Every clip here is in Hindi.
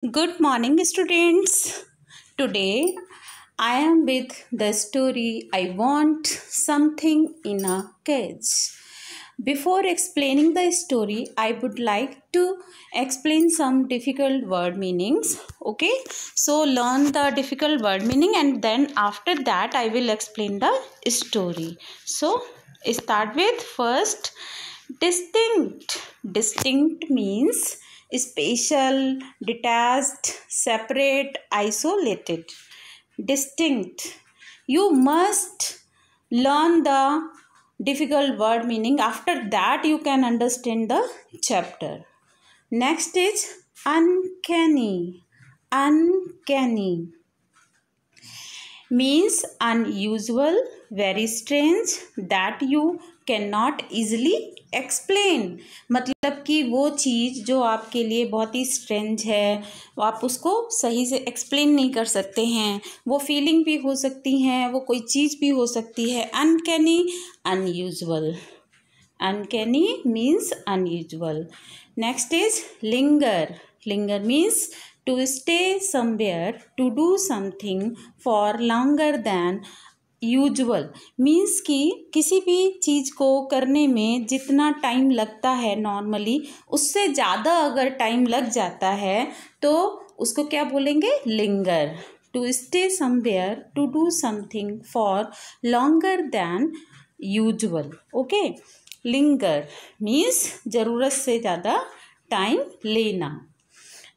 Good morning, students. Today I am with the story I Want Something in a Cage. Before explaining the story, I would like to explain some difficult word meanings. Okay, so learn the difficult word meaning and then after that I will explain the story. So start with first distinct. Distinct means special, detached, separate, isolated. Distinct. You must learn the difficult word meaning. After that, you can understand the chapter. Next is uncanny. Uncanny means unusual, very strange, that you cannot easily explain. मतलब कि वो चीज़ जो आपके लिए बहुत ही स्ट्रेंज है, वो आप उसको सही से एक्सप्लेन नहीं कर सकते हैं. वो फीलिंग भी हो सकती हैं, वो कोई चीज़ भी हो सकती है. Uncanny, unusual. Uncanny means unusual. Next is linger. Linger means to stay somewhere, to do something for longer than usual. Means कि किसी भी चीज़ को करने में जितना टाइम लगता है नॉर्मली, उससे ज़्यादा अगर टाइम लग जाता है तो उसको क्या बोलेंगे? Linger. To stay somewhere, to do something for longer than usual. Okay, linger means ज़रूरत से ज़्यादा टाइम लेना.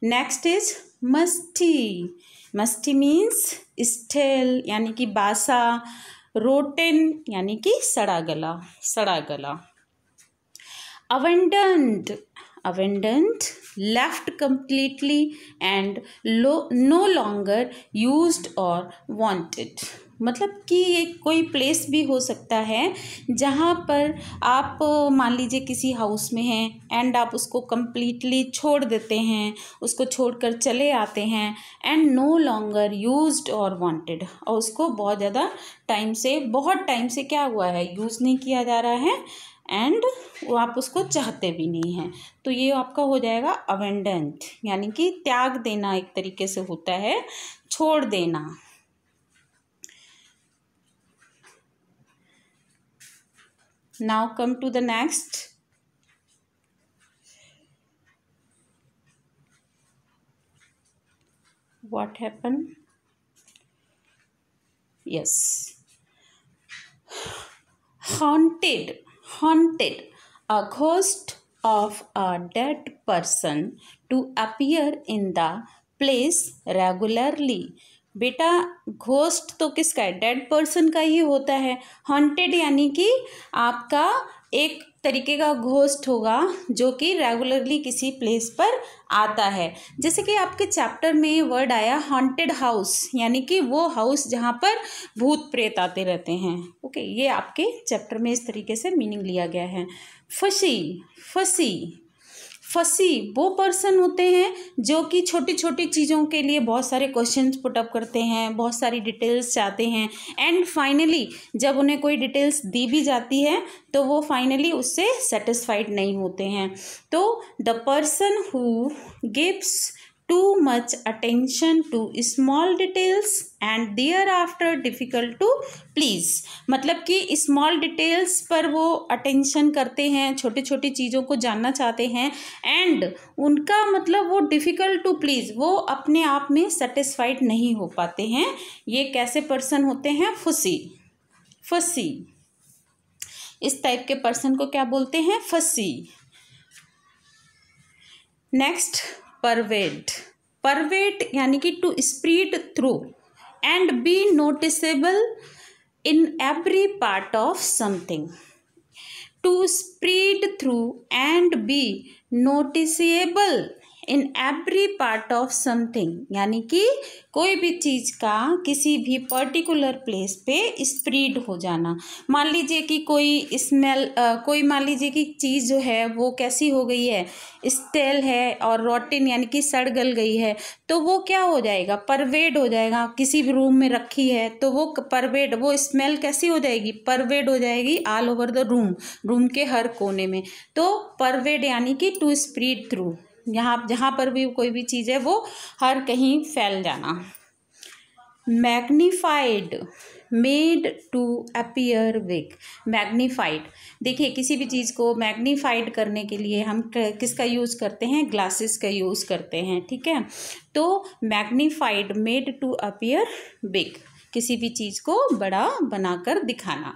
Next is musty. Musty means stale यानी कि बासा, रोटेन यानी कि सड़ा गला, सड़ा गला. अवेंडेंट. अवेंडेंट left completely and no longer used or wanted. मतलब कि ये कोई प्लेस भी हो सकता है जहाँ पर आप मान लीजिए किसी हाउस में हैं एंड आप उसको कम्प्लीटली छोड़ देते हैं, उसको छोड़कर चले आते हैं एंड नो लॉन्गर यूज्ड और वांटेड, और उसको बहुत ज़्यादा बहुत टाइम से क्या हुआ है, यूज़ नहीं किया जा रहा है एंड वो आप उसको चाहते भी नहीं हैं. तो ये आपका हो जाएगा अवेंडेंट, यानी कि त्याग देना एक तरीके से होता है, छोड़ देना. Now come to the next. What happen? Yes, haunted. Haunted, a ghost of a dead person to appear in the place regularly. बेटा घोस्ट तो किसका है? डेड पर्सन का ही होता है. हॉन्टेड यानी कि आपका एक तरीके का घोस्ट होगा जो कि रेगुलरली किसी प्लेस पर आता है. जैसे कि आपके चैप्टर में वर्ड आया हॉन्टेड हाउस, यानी कि वो हाउस जहाँ पर भूत प्रेत आते रहते हैं. ओके, ये आपके चैप्टर में इस तरीके से मीनिंग लिया गया है. फसी. फसी. फसी वो पर्सन होते हैं जो कि छोटी छोटी चीज़ों के लिए बहुत सारे क्वेश्चंस पुटअप करते हैं, बहुत सारी डिटेल्स चाहते हैं एंड फाइनली जब उन्हें कोई डिटेल्स दी भी जाती है तो वो फाइनली उससे सेटिस्फाइड नहीं होते हैं. तो the person who gives too much attention to small details and thereafter difficult to please. मतलब कि small details पर वो attention करते हैं, छोटी छोटी चीज़ों को जानना चाहते हैं and उनका मतलब वो difficult to please, वो अपने आप में satisfied नहीं हो पाते हैं. ये कैसे पर्सन होते हैं? फसी. फसी इस टाइप के पर्सन को क्या बोलते हैं? फसी. नेक्स्ट, परवेड. परवेड यानी कि to spread through and be noticeable in every part of something. To spread through and be noticeable in every part of something, यानी कि कोई भी चीज़ का किसी भी पर्टिकुलर प्लेस पे स्प्रेड हो जाना. मान लीजिए कि कोई मान लीजिए कि चीज़ जो है वो कैसी हो गई है, स्टेल है और रोटिन यानी कि सड़ गल गई है, तो वो क्या हो जाएगा? परवेड हो जाएगा. किसी भी रूम में रखी है तो वो परवेड, वो स्मेल कैसी हो जाएगी? परवेड हो जाएगी all over the room, room के हर कोने में. तो परवेड यानी कि टू स्प्रेड थ्रू. यहाँ जहाँ पर भी कोई भी चीज़ है वो हर कहीं फैल जाना। Magnified, made to appear big. Magnified, देखिए किसी भी चीज़ को मैग्नीफाइड करने के लिए हम किसका यूज़ करते हैं, ग्लासेस का यूज़ करते हैं, ठीक है। तो magnified, made to appear big, किसी भी चीज़ को बड़ा बनाकर दिखाना।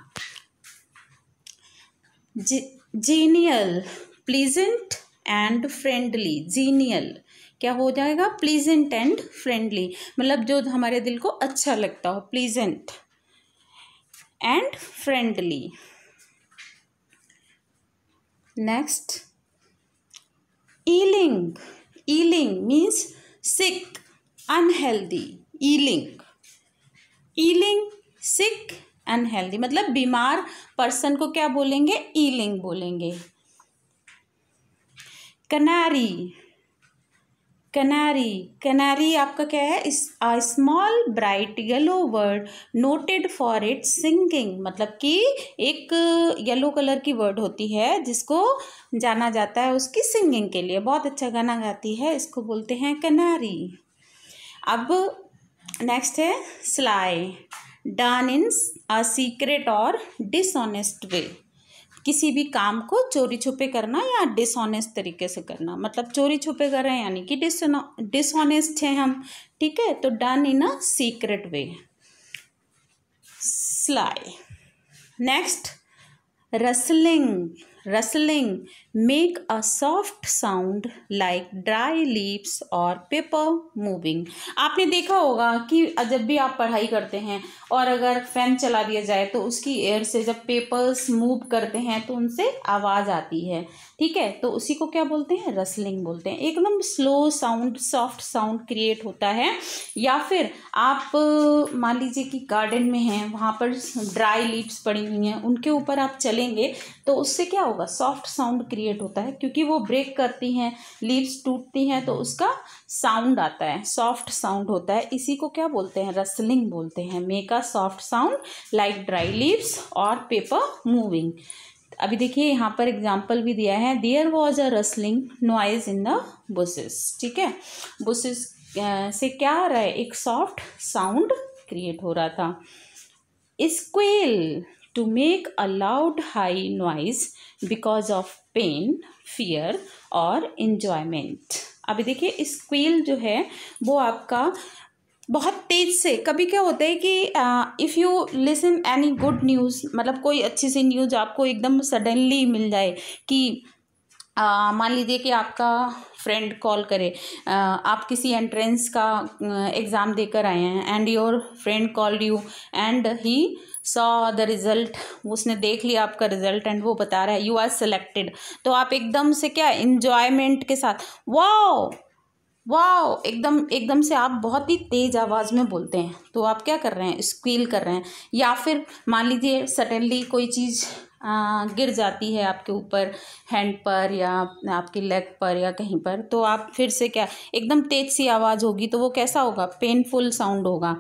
Genial, pleasant and friendly. Genial क्या हो जाएगा, प्लीजेंट एंड फ्रेंडली, मतलब जो हमारे दिल को अच्छा लगता हो, pleasant and friendly. Next, ailing. Ailing means sick, unhealthy. Ailing, ailing, sick, unhealthy, मतलब बीमार पर्सन को क्या बोलेंगे, ईलिंग बोलेंगे। कनारी, कैनारी, कैनारी आपका क्या है, a small bright yellow bird noted for its singing, मतलब कि एक येलो कलर की बर्ड होती है जिसको जाना जाता है उसकी सिंगिंग के लिए, बहुत अच्छा गाना गाती है, इसको बोलते हैं कैनारी। अब नेक्स्ट है sly, done in a secret और डिसऑनेस्ट वे, किसी भी काम को चोरी छुपे करना या डिसऑनेस्ट तरीके से करना, मतलब चोरी छुपे कर रहे हैं यानी कि डिसऑनेस्ट हैं हम, ठीक है। तो done in a secret way, sly. Next, rustling. Rustling, make a soft sound like dry leaves और पेपर मूविंग। आपने देखा होगा कि जब भी आप पढ़ाई करते हैं और अगर फैन चला दिया जाए तो उसकी एयर से जब पेपर्स मूव करते हैं तो उनसे आवाज़ आती है, ठीक है। तो उसी को क्या बोलते हैं, रसलिंग बोलते हैं। एकदम slow sound, soft sound create होता है। या फिर आप मान लीजिए कि गार्डन में हैं, वहाँ पर ड्राई लीव्स पड़ी हुई हैं, उनके ऊपर आप चलेंगे तो उससे क्या होगा, सॉफ्ट साउंड क्रिएट होता है, क्योंकि वो ब्रेक करती हैं, लीव्स टूटती हैं तो उसका साउंड आता है, सॉफ्ट साउंड होता है। इसी को क्या बोलते हैं, रसलिंग बोलते हैं। Make a soft sound like dry leaves और पेपर मूविंग। अभी देखिए यहाँ पर एग्जाम्पल भी दिया है, there was a rustling noise in the bushes, ठीक है। बुशेस से क्या हो रहा है, एक सॉफ्ट साउंड क्रिएट हो रहा था। स्क्वेल, to make a loud high noise because of pain, fear और enjoyment। अभी देखिए स्क्वेल जो है वो आपका बहुत तेज से, कभी क्या होता है कि if you listen any good news, मतलब कोई अच्छी सी न्यूज़ आपको एकदम सडनली मिल जाए कि मान लीजिए कि आपका फ्रेंड कॉल करे, आप किसी एंट्रेंस का एग्ज़ाम देकर आए हैं and your friend called you and he saw the result, उसने देख लिया आपका रिज़ल्ट एंड वो बता रहा है यू आर सेलेक्टेड, तो आप एकदम से क्या इन्जॉयमेंट के साथ वाओ वाओ, एकदम से आप बहुत ही तेज़ आवाज़ में बोलते हैं, तो आप क्या कर रहे हैं, स्क्वील कर रहे हैं। या फिर मान लीजिए सडनली कोई चीज़ गिर जाती है आपके ऊपर, हैंड पर या आपकी लेग पर या कहीं पर, तो आप फिर से क्या एकदम तेज सी आवाज़ होगी, तो वो कैसा होगा, पेनफुल साउंड होगा,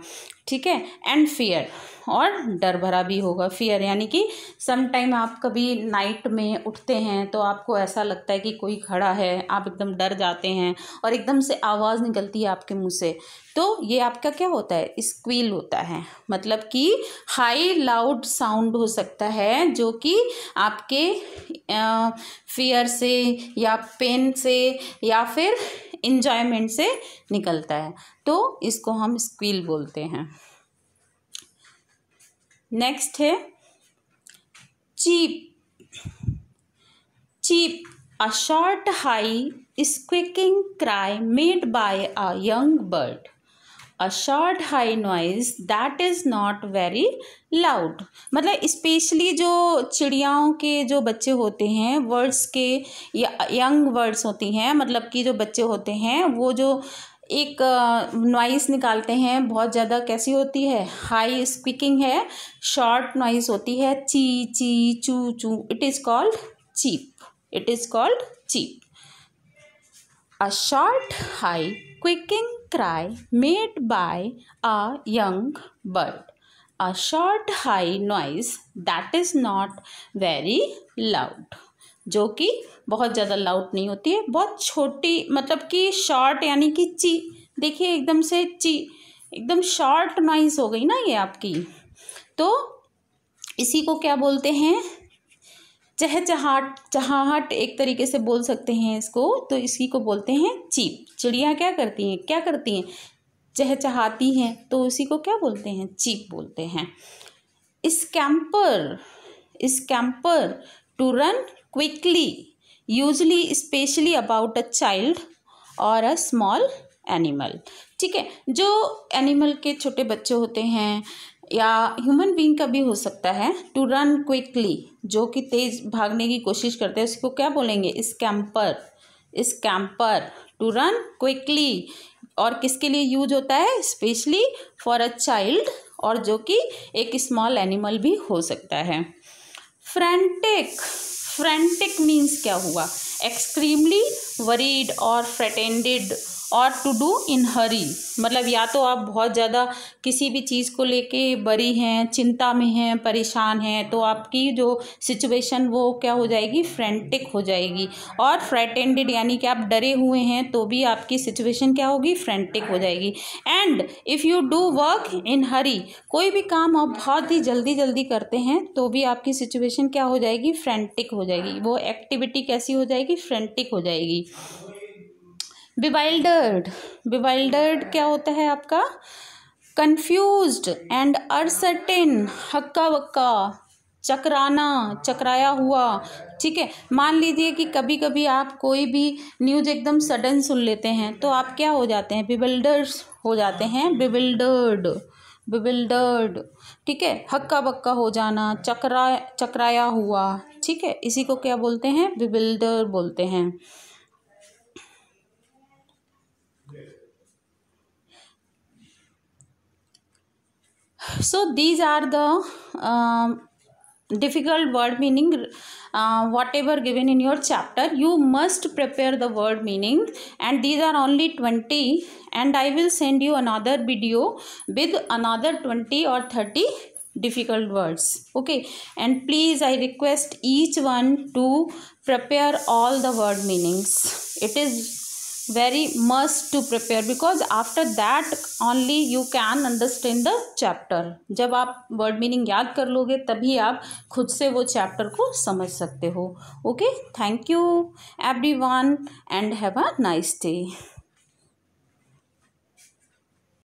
ठीक है। एंड फियर, और डर भरा भी होगा। फियर यानी कि सम टाइम आप कभी नाइट में उठते हैं तो आपको ऐसा लगता है कि कोई खड़ा है, आप एकदम डर जाते हैं और एकदम से आवाज़ निकलती है आपके मुंह से, तो ये आपका क्या होता है, स्क्वील होता है। मतलब कि हाई लाउड साउंड हो सकता है जो कि आपके फियर से या पेन से या फिर इंजॉयमेंट से निकलता है, तो इसको हम स्क्वील बोलते हैं। नेक्स्ट है cheep. Cheep, a short high squeaking cry made by a young bird, a short high noise that is not very loud. मतलब स्पेशली जो चिड़ियाओं के जो बच्चे होते हैं, बर्ड्स के या यंग बर्ड्स होती हैं, मतलब कि जो बच्चे होते हैं वो जो एक नॉइस निकालते हैं, बहुत ज़्यादा कैसी होती है, हाई स्क्विकिंग है, शॉर्ट नॉइस होती है, ची ची चू चू, it is called cheep, it is called cheep. A short, high, quicking cry made by a young bird. A short, high noise that is not very loud. जो कि बहुत ज़्यादा लाउड नहीं होती है, बहुत छोटी, मतलब कि शॉर्ट, यानी कि ची। देखिए एकदम से ची, एकदम शॉर्ट नॉइज़ हो गई ना ये आपकी। तो इसी को क्या बोलते हैं, चहचहाट, चहाहट एक तरीके से बोल सकते हैं इसको। तो इसी को बोलते हैं चीप। चिड़िया क्या करती हैं, क्या करती हैं, चहचहाती हैं, तो उसी को क्या बोलते हैं, चीप बोलते हैं। Scamper, scamper to run quickly, usually specially about a child और अ स्मॉल एनिमल। ठीक है, जो एनिमल के छोटे बच्चे होते हैं या ह्यूमन बीइंग का भी हो सकता है, टू रन क्विकली, जो कि तेज भागने की कोशिश करते हैं, उसको क्या बोलेंगे, scamper. Scamper to run quickly, और किसके लिए यूज होता है, स्पेशली फॉर अ चाइल्ड, और जो कि एक स्मॉल एनिमल भी हो सकता है। फ्रैंटिक, फ्रैंटिक मीन्स क्या हुआ, एक्सट्रीमली वरीड और फ्रेटेंडेड और टू डू इन हरी, मतलब या तो आप बहुत ज़्यादा किसी भी चीज़ को लेके बरी हैं, चिंता में हैं, परेशान हैं, तो आपकी जो सिचुएशन वो क्या हो जाएगी, फ्रैंटिक हो जाएगी। और फ्रेटेंडेड यानी कि आप डरे हुए हैं तो भी आपकी सिचुएशन क्या होगी, फ्रैंटिक हो जाएगी। And if you do work in hurry, कोई भी काम आप बहुत ही जल्दी जल्दी करते हैं तो भी आपकी सिचुएशन क्या हो जाएगी, फ्रैंटिक हो जाएगी, वो एक्टिविटी कैसी हो जाएगी, फ्रैंटिक हो जाएगी। बिवाइल्डर्ड, बिवाइल्डर्ड क्या होता है आपका, कंफ्यूज्ड एंड अनसर्टेन, हक्का बक्का, चकराना, चकराया हुआ। ठीक है, मान लीजिए कि कभी कभी आप कोई भी न्यूज़ एकदम सडन सुन लेते हैं तो आप क्या हो जाते हैं, बिविल्डर्ड हो जाते हैं, बिविल्डर्ड, बिविल्डर्ड। ठीक है, हक्का बक्का हो जाना, चकराया हुआ। ठीक है, इसी को क्या बोलते हैं, बिविल्डर बोलते हैं। So these are the difficult word meaning, whatever given in your chapter. You must prepare the word meaning, and these are only 20, and I will send you another video with another 20 or 30 difficult words. Okay, and please I request each one to prepare all the word meanings. It is very must to prepare, because after that only you can understand the chapter. जब आप word meaning याद कर लोगे तभी आप खुद से वो chapter को समझ सकते हो. Okay, thank you everyone and have a nice day.